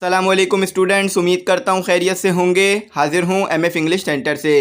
अस्सलामुअलैकुम स्टूडेंट्स, उम्मीद करता हूँ खैरियत से होंगे। हाजिर हूँ एमएफ इंग्लिश सेंटर से।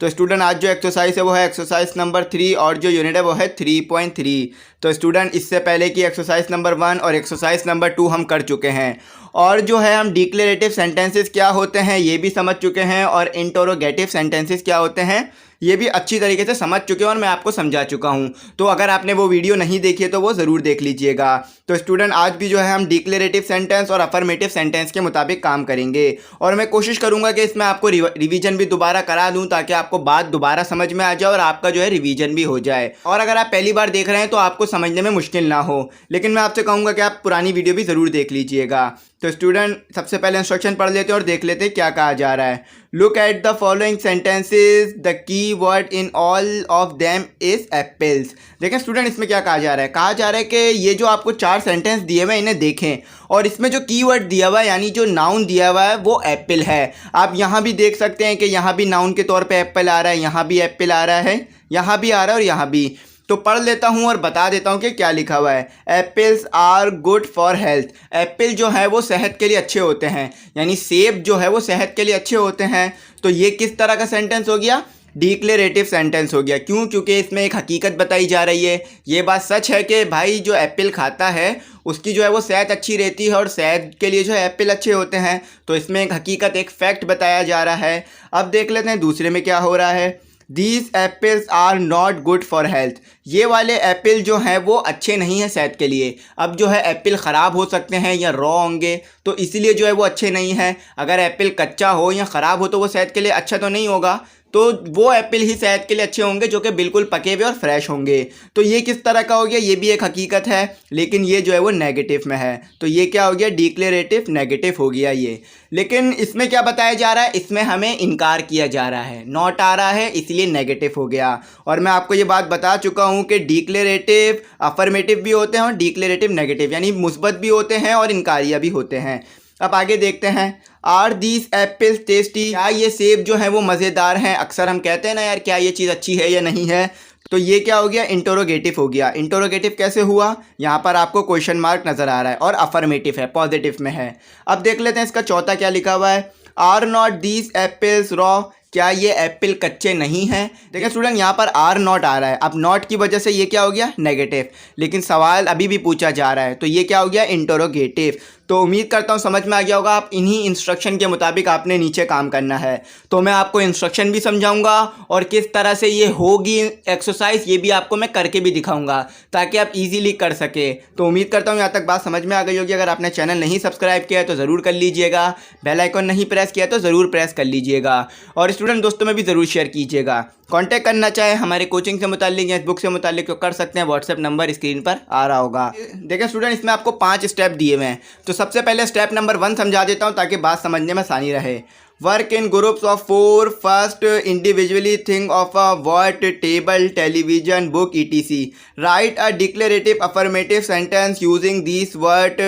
तो स्टूडेंट आज जो एक्सरसाइज है वो है एक्सरसाइज नंबर 3 और जो यूनिट है वो है 3.3। तो स्टूडेंट इससे पहले की एक्सरसाइज नंबर 1 और एक्सरसाइज नंबर 2 हम कर चुके हैं और जो है हम डिक्लेरेटिव सेंटेंसेस क्या होते हैं ये भी समझ चुके हैं और इंटरोगेटिव सेंटेंसेस क्या होते हैं ये भी अच्छी तरीके से समझ चुके हैं और मैं आपको समझा चुका हूं। तो अगर आपने वो वीडियो नहीं देखी है तो वो ज़रूर देख लीजिएगा। तो स्टूडेंट आज भी जो है हम डिक्लेरेटिव सेंटेंस और अफर्मेटिव सेंटेंस के मुताबिक काम करेंगे और मैं कोशिश करूंगा कि इसमें आपको रिवीजन भी दोबारा करा दूं ताकि आपको बात दोबारा समझ में आ जाए और आपका जो है रिवीजन भी हो जाए। और अगर आप पहली बार देख रहे हैं तो आपको समझने में मुश्किल ना हो, लेकिन मैं आपसे कहूँगा कि आप पुरानी वीडियो भी ज़रूर देख लीजिएगा। तो स्टूडेंट सबसे पहले इंस्ट्रक्शन पढ़ लेते हैं और देख लेते हैं क्या कहा जा रहा है। Look at the following sentences, the key word in all of them is apples. देखें स्टूडेंट इसमें क्या कहा जा रहा है। कहा जा रहा है कि ये जो आपको 4 सेंटेंस दिए हुए हैं इन्हें देखें और इसमें जो कीवर्ड दिया हुआ है यानी जो नाउन दिया हुआ है वो एप्पल है। आप यहाँ भी देख सकते हैं कि यहाँ भी नाउन के तौर पे एप्पल आ रहा है, यहाँ भी एप्पल आ रहा है, यहाँ भी आ रहा है और यहाँ भी। तो पढ़ लेता हूँ और बता देता हूँ कि क्या लिखा हुआ है। Apples are good for health. Apple जो है वो सेहत के लिए अच्छे होते हैं, यानी सेब जो है वो सेहत के लिए अच्छे होते हैं। तो ये किस तरह का सेंटेंस हो गया? डिक्लेरेटिव सेंटेंस हो गया। क्यों? क्योंकि इसमें एक हकीकत बताई जा रही है। ये बात सच है कि भाई जो एप्पल खाता है उसकी जो है वो सेहत अच्छी रहती है और सेहत के लिए जो है एप्पल अच्छे होते हैं। तो इसमें एक हकीकत, एक फैक्ट बताया जा रहा है। अब देख लेते हैं दूसरे में क्या हो रहा है। These apples are not good for health। ये वाले एप्पल जो हैं वो अच्छे नहीं हैं सेहत के लिए। अब जो है एप्पल ख़राब हो सकते हैं या रॉ होंगे तो इसीलिए जो है वो अच्छे नहीं हैं। अगर एप्पल कच्चा हो या ख़राब हो तो वो सेहत के लिए अच्छा तो नहीं होगा, तो वो एप्पल ही सेहत के लिए अच्छे होंगे जो कि बिल्कुल पके हुए और फ्रेश होंगे। तो ये किस तरह का हो गया? ये भी एक हकीकत है, लेकिन ये जो है वो नेगेटिव में है। तो ये क्या हो गया? डिक्लेरेटिव नेगेटिव हो गया ये। लेकिन इसमें क्या बताया जा रहा है? इसमें हमें इनकार किया जा रहा है, नॉट आ रहा है, इसलिए नेगेटिव हो गया। और मैं आपको ये बात बता चुका हूँ कि डिक्लेरेटिव अफर्मेटिव भी होते हैं और डिक्लेरेटिव नेगेटिव यानी मुस्बत भी होते हैं और इनकारिया भी होते हैं। अब आगे देखते हैं। Are these apples tasty. क्या ये सेब जो है वो मज़ेदार हैं? अक्सर हम कहते हैं ना यार क्या ये चीज़ अच्छी है या नहीं है। तो ये क्या हो गया? इंटरोगेटिव हो गया। इंटरोगेटिव कैसे हुआ? यहाँ पर आपको क्वेश्चन मार्क नज़र आ रहा है और अफर्मेटिव है, पॉजिटिव में है। अब देख लेते हैं इसका चौथा क्या लिखा हुआ है। Are not these apples raw. क्या ये एप्पल कच्चे नहीं हैं? देखिए स्टूडेंट यहाँ पर आर नॉट आ रहा है। अब नॉट की वजह से ये क्या हो गया? नेगेटिव। लेकिन सवाल अभी भी पूछा जा रहा है तो ये क्या हो गया? इंटरोगेटिव। तो उम्मीद करता हूँ समझ में आ गया होगा। आप इन्हीं इंस्ट्रक्शन के मुताबिक आपने नीचे काम करना है। तो मैं आपको इंस्ट्रक्शन भी समझाऊंगा और किस तरह से ये होगी एक्सरसाइज ये भी आपको मैं करके भी दिखाऊंगा ताकि आप इजीली कर सके। तो उम्मीद करता हूँ यहाँ तक बात समझ में आ गई होगी। अगर आपने चैनल नहीं सब्सक्राइब किया है तो ज़रूर कर लीजिएगा, बेल आइकन नहीं प्रेस किया तो ज़रूर प्रेस कर लीजिएगा और स्टूडेंट दोस्तों में भी ज़रूर शेयर कीजिएगा। कांटेक्ट करना चाहे हमारे कोचिंग से मुताल्लिक या इस बुक से मुताल्लिक तो कर सकते हैं। व्हाट्सएप नंबर स्क्रीन पर आ रहा होगा। देखिए स्टूडेंट इसमें आपको 5 स्टेप दिए हुए हैं। तो सबसे पहले स्टेप नंबर 1 समझा देता हूं ताकि बात समझने में आसानी रहे। Work in groups of 4। First individually think of a word, table, television, book etc। Right a declarative affirmative sentence using this word.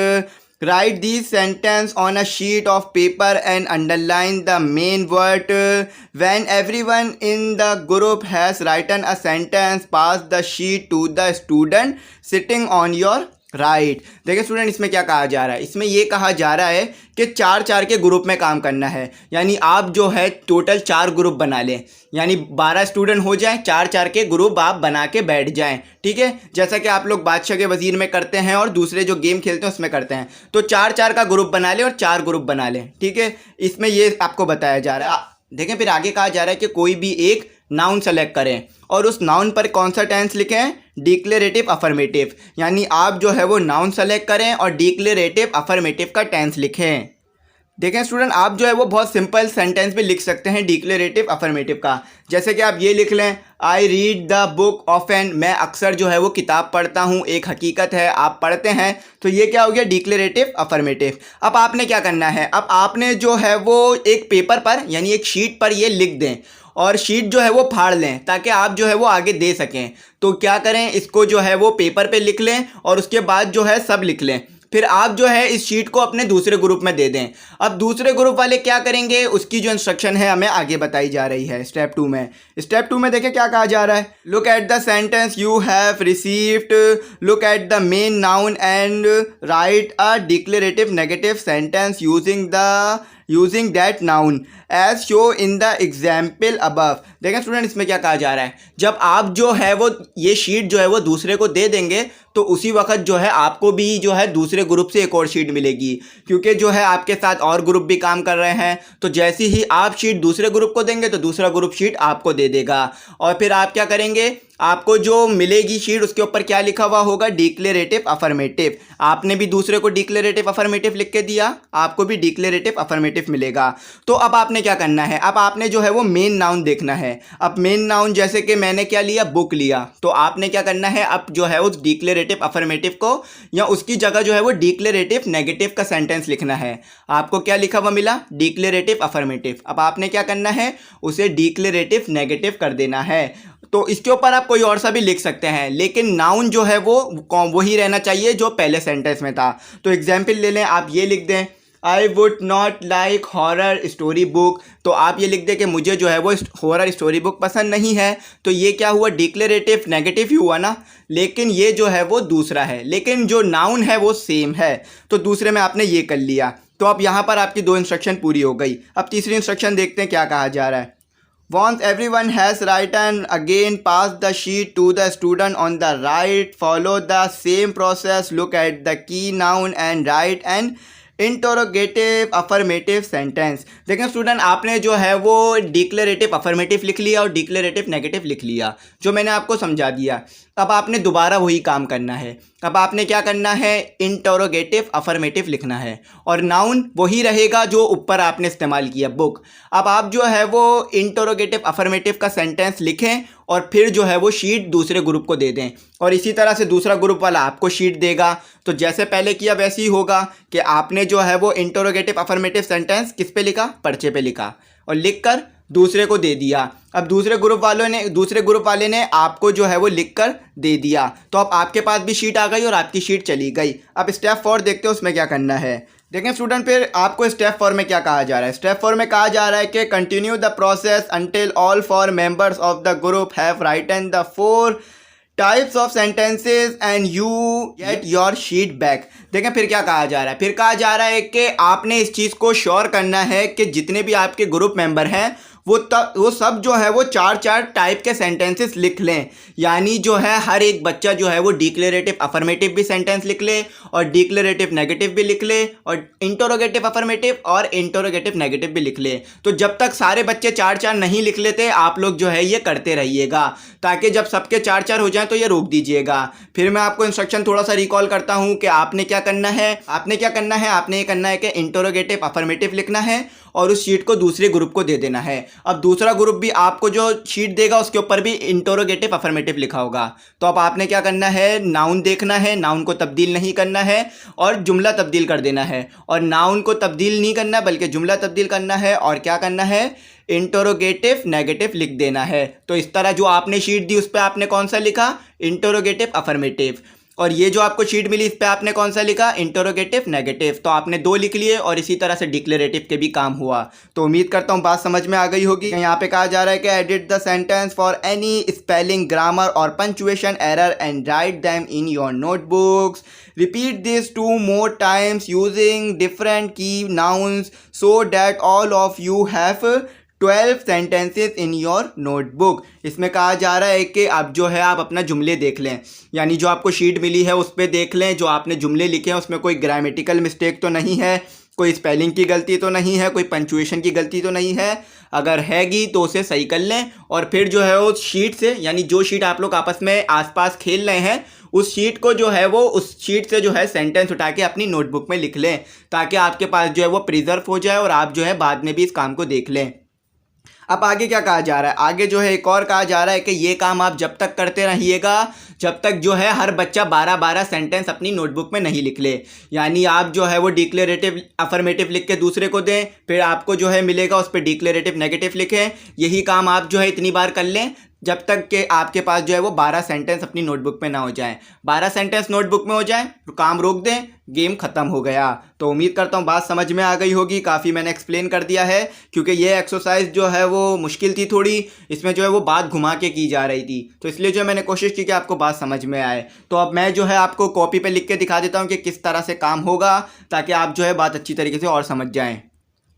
Write these sentence on a sheet of paper and underline the main word. When everyone in the group has written a sentence, pass the sheet to the student sitting on your right. देखिए student इसमें क्या कहा जा रहा है। इसमें ये कहा जा रहा है कि 4-4 के ग्रुप में काम करना है। यानी आप जो है टोटल 4 ग्रुप बना लें, यानी 12 स्टूडेंट हो जाएं, 4-4 के ग्रुप आप बना के बैठ जाएं। ठीक है, जैसा कि आप लोग बादशाह के वजीर में करते हैं और दूसरे जो गेम खेलते हैं उसमें करते हैं। तो 4-4 का ग्रुप बना लें और 4 ग्रुप बना लें। ठीक है, इसमें ये आपको बताया जा रहा है। देखें फिर आगे कहा जा रहा है कि कोई भी एक नाउन सेलेक्ट करें और उस नाउन पर कौन सा टेंस लिखें? Declarative affirmative. यानी आप जो है वो नाउन सेलेक्ट करें और डिक्लेरेटिव अफर्मेटिव का टेंस लिखें। देखें स्टूडेंट आप जो है वो बहुत सिंपल सेंटेंस भी लिख सकते हैं डिक्लेरेटिव अफर्मेटिव का। जैसे कि आप ये लिख लें, I read the book often. मैं अक्सर जो है वो किताब पढ़ता हूँ। एक हकीकत है, आप पढ़ते हैं। तो ये क्या हो गया? Declarative affirmative. अब आपने क्या करना है? अब आपने जो है वो एक पेपर पर यानी एक शीट पर ये लिख दें और शीट जो है वो फाड़ लें ताकि आप जो है वो आगे दे सकें। तो क्या करें? इसको जो है वो पेपर पे लिख लें और उसके बाद जो है सब लिख लें। फिर आप जो है इस शीट को अपने दूसरे ग्रुप में दे दें। अब दूसरे ग्रुप वाले क्या करेंगे, उसकी जो इंस्ट्रक्शन है हमें आगे बताई जा रही है स्टेप 2 में। स्टेप 2 में देखिए क्या कहा जा रहा है, look at the sentence you have received, look at the main noun and write a declarative negative sentence using that noun as show in the example above. देखें स्टूडेंट, इसमें क्या कहा जा रहा है, जब आप जो है वो ये शीट जो है वो दूसरे को दे देंगे तो उसी वक्त जो है आपको भी जो है दूसरे ग्रुप से एक और शीट मिलेगी, क्योंकि जो है आपके साथ और ग्रुप भी काम कर रहे हैं। तो जैसे ही आप शीट दूसरे ग्रुप को देंगे तो दूसरा ग्रुप शीट आपको दे देगा, और फिर आप क्या करेंगे, आपको जो मिलेगी शीट उसके ऊपर क्या लिखा हुआ होगा, डिक्लेरेटिव अफर्मेटिव। आपने भी दूसरे को डिक्लेरेटिव अफर्मेटिव लिख के दिया, आपको भी डिक्लेरेटिव अफर्मेटिव मिलेगा। तो अब आपने क्या करना है, अब आपने जो है वो मेन नाउन देखना है। अब मेन नाउन जैसे कि मैंने क्या लिया, बुक लिया, तो आपने क्या करना है, अब जो है उस डिक्लेरेटिव अफर्मेटिव को या उसकी जगह जो है वो डिक्लेरेटिव नेगेटिव का सेंटेंस लिखना है। आपको क्या लिखा हुआ मिला, डिक्लेरेटिव अफर्मेटिव। अब आपने क्या करना है, उसे डिक्लेरेटिव नेगेटिव कर देना है। तो इसके ऊपर आप कोई और सा भी लिख सकते हैं, लेकिन नाउन जो है वो वही रहना चाहिए जो पहले सेंटेंस में था। तो एग्जाम्पल ले लें, आप ये लिख दें, I would not like horror story book. तो आप ये लिख दें कि मुझे जो है वो हॉरर स्टोरी बुक पसंद नहीं है। तो ये क्या हुआ, डिक्लेरेटिव नेगेटिव ही हुआ ना, लेकिन ये जो है वो दूसरा है, लेकिन जो नाउन है वो सेम है। तो दूसरे में आपने ये कर लिया। तो अब यहाँ पर आपकी 2 इंस्ट्रक्शन पूरी हो गई। अब तीसरी इंस्ट्रक्शन देखते हैं क्या कहा जा रहा है। Once everyone has written, again pass the sheet to the student on the right. Follow the same process. Look at the key noun and write an interrogative affirmative sentence. देखें स्टूडेंट, आपने जो है वो डिक्लेरेटिव अफर्मेटिव लिख लिया और declarative negative लिख लिया, जो मैंने आपको समझा दिया। अब आपने दोबारा वही काम करना है। अब आपने क्या करना है, इंटरोगेटिव अफर्मेटिव लिखना है, और नाउन वही रहेगा जो ऊपर आपने इस्तेमाल किया, बुक। अब आप जो है वो इंटरोगेटिव अफर्मेटिव का सेंटेंस लिखें और फिर जो है वो शीट दूसरे ग्रुप को दे दें, और इसी तरह से दूसरा ग्रुप वाला आपको शीट देगा। तो जैसे पहले किया वैसे ही होगा कि आपने जो है वो इंटरोगेटिव अफर्मेटिव सेंटेंस किस पे लिखा, पर्चे पे लिखा, और लिखकर दूसरे को दे दिया। अब दूसरे ग्रुप वाले ने आपको जो है वो लिखकर दे दिया। तो अब आपके पास भी शीट आ गई और आपकी शीट चली गई। अब स्टेप 4 देखते हैं उसमें क्या करना है। देखें स्टूडेंट, फिर आपको स्टेप 4 में क्या कहा जा रहा है। स्टेप 4 में कहा जा रहा है कि continue the process until all 4 members of the group have written the 4 types of sentences and you get your sheet back. देखें फिर क्या कहा जा रहा है, फिर कहा जा रहा है कि आपने इस चीज़ को श्योर करना है कि जितने भी आपके ग्रुप मेंबर हैं वो सब जो है वो 4 टाइप के सेंटेंसेस लिख लें। यानी जो है हर एक बच्चा जो है वो डिक्लेरेटिव अफर्मेटिव भी सेंटेंस लिख ले और डिक्लेरेटिव नेगेटिव भी लिख ले और इंटरोगेटिव अफर्मेटिव और इंटरोगेटिव नेगेटिव भी लिख ले। तो जब तक सारे बच्चे 4 नहीं लिख लेते, आप लोग जो है ये करते रहिएगा, ताकि जब सबके 4 हो जाएं तो ये रोक दीजिएगा। फिर मैं आपको इंस्ट्रक्शन थोड़ा सा रिकॉल करता हूँ कि आपने क्या करना है। आपने ये करना है कि इंटरोगेटिव अफर्मेटिव लिखना है और उस शीट को दूसरे ग्रुप को दे देना है। अब दूसरा ग्रुप भी आपको जो शीट देगा उसके ऊपर भी इंटरोगेटिव अफर्मेटिव लिखा होगा। तो अब आपने क्या करना है, नाउन देखना है, नाउन को तब्दील नहीं करना है और जुमला तब्दील कर देना है, और नाउन को तब्दील नहीं करना बल्कि जुमला तब्दील करना है, और क्या करना है, इंटरोगेटिव नेगेटिव लिख देना है। तो इस तरह जो आपने शीट दी उस पर आपने कौन सा लिखा, इंटरोगेटिव अफर्मेटिव, और ये जो आपको शीट मिली इस पे आपने कौन सा लिखा, इंटरोगेटिव नेगेटिव। तो आपने 2 लिख लिए और इसी तरह से डिक्लेरेटिव के भी काम हुआ। तो उम्मीद करता हूँ बात समझ में आ गई होगी। यहाँ पे कहा जा रहा है कि edit the sentence for any spelling, grammar और punctuation error and write them in your notebooks. Repeat this 2 more times using different key nouns so that all of you have 12 sentences in your notebook. इसमें कहा जा रहा है कि आप जो है आप अपना जुमले देख लें, यानी जो आपको शीट मिली है उस पर देख लें, जो आपने जुमले लिखे हैं उसमें कोई ग्रामेटिकल मिस्टेक तो नहीं है, कोई स्पेलिंग की गलती तो नहीं है, कोई पंक्चुएशन की गलती तो नहीं है। अगर हैगी तो उसे सही कर लें, और फिर जो है उस शीट से, यानी जो शीट आप लोग आपस में आसपास खेल रहे हैं उस शीट को जो है वो उस शीट से जो है सेंटेंस उठा के अपनी नोटबुक में लिख लें, ताकि आपके पास जो है वो प्रिजर्व हो जाए और आप जो है बाद में भी इस काम को देख लें। अब आगे क्या कहा जा रहा है, आगे जो है एक और कहा जा रहा है कि ये काम आप जब तक करते रहिएगा जब तक जो है हर बच्चा 12 सेंटेंस अपनी नोटबुक में नहीं लिख ले। यानी आप जो है वो डिक्लेरेटिव अफर्मेटिव लिख के दूसरे को दें, फिर आपको जो है मिलेगा उस पर डिक्लेरेटिव नेगेटिव लिखें। यही काम आप जो है इतनी बार कर लें, जब तक कि आपके पास जो है वो 12 सेंटेंस अपनी नोटबुक में ना हो जाएं। 12 सेंटेंस नोटबुक में हो जाएं, काम रोक दें, गेम ख़त्म हो गया। तो उम्मीद करता हूँ बात समझ में आ गई होगी। काफ़ी मैंने एक्सप्लेन कर दिया है क्योंकि ये एक्सरसाइज जो है वो मुश्किल थी थोड़ी, इसमें जो है वो बात घुमा के की जा रही थी, तो इसलिए जो है मैंने कोशिश की कि आपको बात समझ में आए। तो अब मैं जो है आपको कॉपी पे लिख के दिखा देता हूँ कि किस तरह से काम होगा, ताकि आप जो है बात अच्छी तरीके से और समझ जाएँ।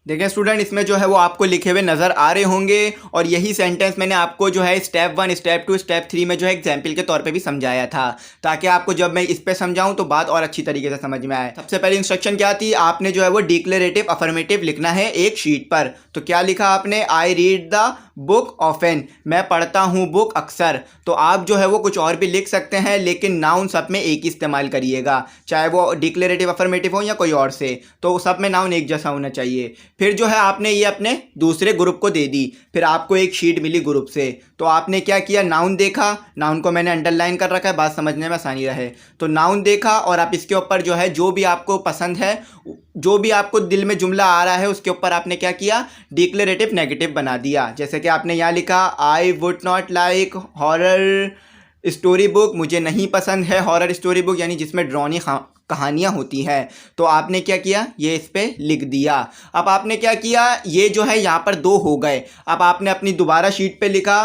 देखिए स्टूडेंट, इसमें जो है वो आपको लिखे हुए नज़र आ रहे होंगे और यही सेंटेंस मैंने आपको जो है स्टेप 1, स्टेप 2, स्टेप 3 में जो है एग्जाम्पल के तौर पे भी समझाया था, ताकि आपको जब मैं इस पे समझाऊं तो बात और अच्छी तरीके से समझ में आए। सबसे पहले इंस्ट्रक्शन क्या थी, आपने जो है वो डिक्लेरेटिव अफर्मेटिव लिखना है एक शीट पर। तो क्या लिखा आपने, I read the book often, मैं पढ़ता हूँ बुक अक्सर। तो आप जो है वो कुछ और भी लिख सकते हैं, लेकिन नाउन सब में एक ही इस्तेमाल करिएगा, चाहे वो डिक्लेरेटिव अफर्मेटिव हो या कोई और से, तो सब में नाउन एक जैसा होना चाहिए। फिर जो है आपने ये अपने दूसरे ग्रुप को दे दी, फिर आपको एक शीट मिली ग्रुप से, तो आपने क्या किया, नाउन देखा, नाउन को मैंने अंडरलाइन कर रखा है बात समझने में आसानी रहे। तो नाउन देखा और आप इसके ऊपर जो है जो भी आपको पसंद है, जो भी आपको दिल में जुमला आ रहा है, उसके ऊपर आपने क्या किया, डिक्लेरेटिव नेगेटिव बना दिया। जैसे कि आपने यहाँ लिखा, I would not like horror story book, मुझे नहीं पसंद है हॉरर स्टोरी बुक, यानी जिसमें डरावनी कहानियाँ होती हैं। तो आपने क्या किया, ये इस पर लिख दिया। अब आपने क्या किया, ये जो है यहाँ पर 2 हो गए। अब आपने अपनी दोबारा शीट पे लिखा,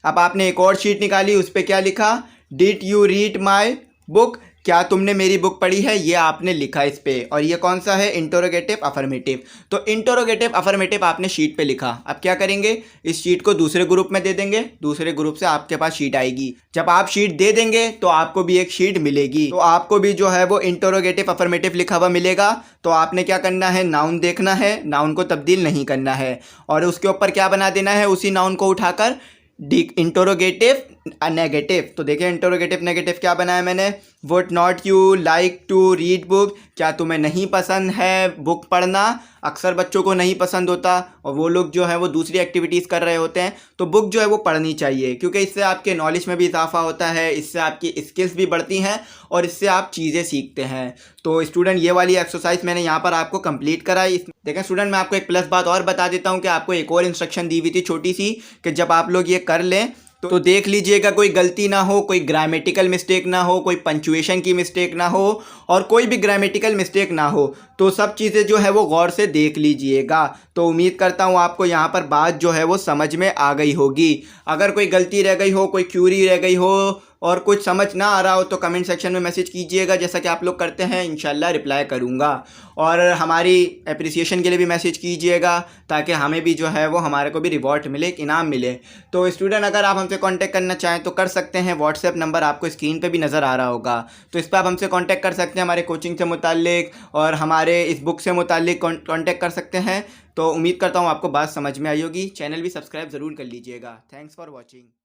अब आपने एक और शीट निकाली, उस पर क्या लिखा, did you read my book, क्या तुमने मेरी बुक पढ़ी है, ये आपने लिखा इस पे। और ये कौन सा है, इंटरोगेटिव अफर्मेटिव। तो इंटरोगेटिव अफर्मेटिव आपने शीट पे लिखा। अब क्या करेंगे, इस शीट को दूसरे ग्रुप में दे देंगे, दूसरे ग्रुप से आपके पास शीट आएगी। जब आप शीट दे देंगे तो आपको भी एक शीट मिलेगी, तो आपको भी जो है वो इंटरोगेटिव अफर्मेटिव लिखा हुआ मिलेगा। तो आपने क्या करना है, नाउन देखना है, नाउन को तब्दील नहीं करना है, और उसके ऊपर क्या बना देना है, उसी नाउन को उठाकर इंटरोगेटिव नेगेटिव। तो देखिए इंटरोगेटिव नेगेटिव क्या बनाया मैंने, would not you like to read book, क्या तुम्हें नहीं पसंद है बुक पढ़ना। अक्सर बच्चों को नहीं पसंद होता और वो लोग जो है वो दूसरी एक्टिविटीज़ कर रहे होते हैं, तो बुक जो है वो पढ़नी चाहिए, क्योंकि इससे आपके नॉलेज में भी इजाफा होता है, इससे आपकी स्किल्स भी बढ़ती हैं और इससे आप चीज़ें सीखते हैं। तो स्टूडेंट, ये वाली एक्सरसाइज मैंने यहाँ पर आपको कंप्लीट कराई। देखें स्टूडेंट, मैं आपको एक प्लस बात और बता देता हूँ कि आपको एक और इंस्ट्रक्शन दी हुई थी छोटी सी, कि जब आप लोग ये कर लें तो देख लीजिएगा कोई गलती ना हो, कोई ग्रामेटिकल मिस्टेक ना हो, कोई पंचुएशन की मिस्टेक ना हो, और कोई भी ग्रामेटिकल मिस्टेक ना हो। तो सब चीज़ें जो है वो गौर से देख लीजिएगा। तो उम्मीद करता हूँ आपको यहाँ पर बात जो है वो समझ में आ गई होगी। अगर कोई गलती रह गई हो, कोई क्यूरी रह गई हो और कुछ समझ ना आ रहा हो, तो कमेंट सेक्शन में मैसेज कीजिएगा, जैसा कि आप लोग करते हैं, इंशाल्लाह रिप्लाई करूँगा। और हमारी एप्रिसिएशन के लिए भी मैसेज कीजिएगा, ताकि हमें भी जो है वो हमारे को भी रिवॉर्ड मिले, एक इनाम मिले। तो स्टूडेंट, अगर आप हमसे कांटेक्ट करना चाहें तो कर सकते हैं। व्हाट्सएप नंबर आपको स्क्रीन पे भी नज़र आ रहा होगा, तो इस पर आप हमसे कांटेक्ट कर सकते हैं, हमारे कोचिंग से मुताल्लिक और हमारे इस बुक से मुताल्लिक कांटेक्ट कर सकते हैं। तो उम्मीद करता हूँ आपको बात समझ में आई होगी। चैनल भी सब्सक्राइब ज़रूर कर लीजिएगा। Thanks for watching.